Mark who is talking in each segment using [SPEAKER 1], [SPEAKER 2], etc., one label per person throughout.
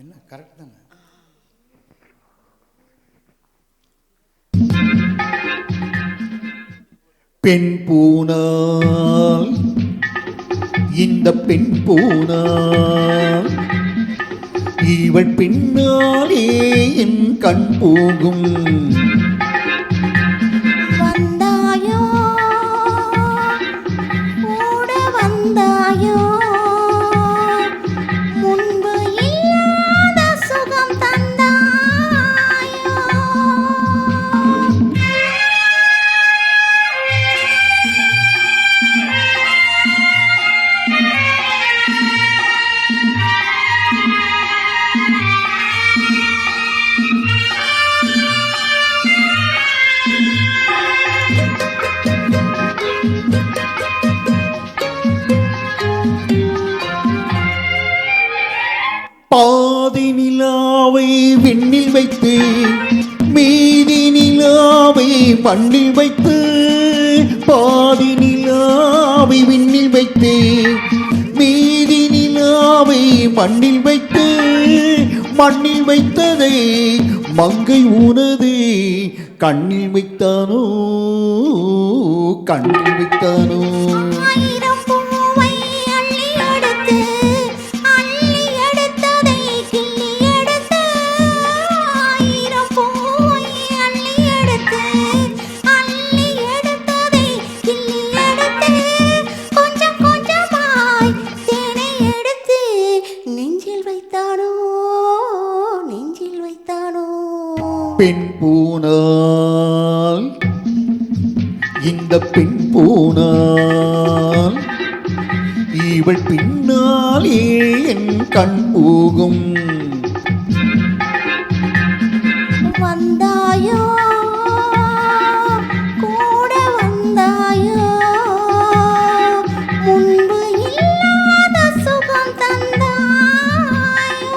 [SPEAKER 1] என்ன கரெக்ட் தானே? பெண் பூனால் இந்த பெண் பூனால் இவள் பின்னாலே என் கண் போகும்.
[SPEAKER 2] வந்தாயோ கூட வந்தாயோ முன்பு இல்லாத சுகம் தந்தாயோ.
[SPEAKER 1] பாதி நிலாவை விண்ணில் வைத்து மீதி நிலாவை மண்ணில் வைத்து, பாதி நிலாவை விண்ணில் வைத்து மீதி நிலாவை மண்ணில் வைத்து, மண்ணில் வைத்ததை மங்கை உனது கண்ணில் வைத்தானோ, கண்ணில் வைத்தானோ.
[SPEAKER 2] ஆயிரம் பூவை அள்ளி எடுத்து அள்ளி எடுத்ததை கிள்ளி எடுத்து, ஆயிரம் பூவை அள்ளி எடுத்து அள்ளி எடுத்ததை கிள்ளி எடுத்து, கொஞ்சம் கொஞ்சமாய் தேனை எடுத்து நெஞ்சில் வைத்தானோ, நெஞ்சில் வைத்தானோ.
[SPEAKER 1] பெண் பூனால் இந்த பெண் பூனால் இவள் பின்னாலே என் கண் போகும்.
[SPEAKER 2] வந்தாயோ கூட வந்தாயோ முன்பு இல்லாத சுகம் தந்தாயோ.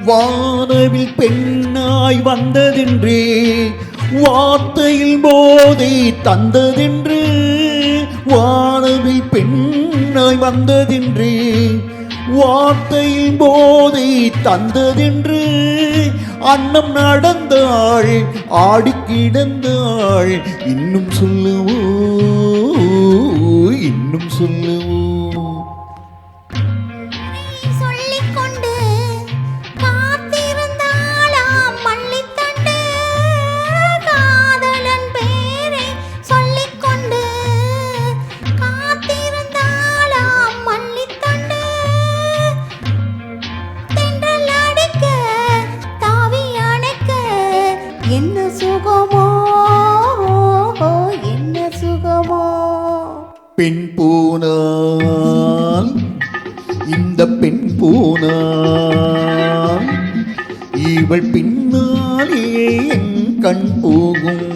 [SPEAKER 1] வானவில் பெண்ணாய் வந்ததென்று வார்த்தையில் போதை தந்ததென்று, வானவில் பெண்ணாய் வந்ததென்று வார்த்தையில் போதை தந்ததென்று, அன்னம் நடந்தாள் ஆடி கிடந்தாள் இன்னும் சொல்லுவோ, இன்னும் சொல்லுவோ.
[SPEAKER 2] சொல்லிக்கொண்டு காத்திருந்தாளாம் மல்லித்தண்டு, காதலன் பேரை சொல்லிக்கொண்டு காத்திருந்தாளாம் மல்லித்தண்டு, தென்றல் அடிக்க தாவி அணைக்க என்ன சுகமோ, என்ன சுகமோ.
[SPEAKER 1] பெண் பூனால் இந்த பெண் பூனால் இவள் பின்னாலே என் கண் போகும்.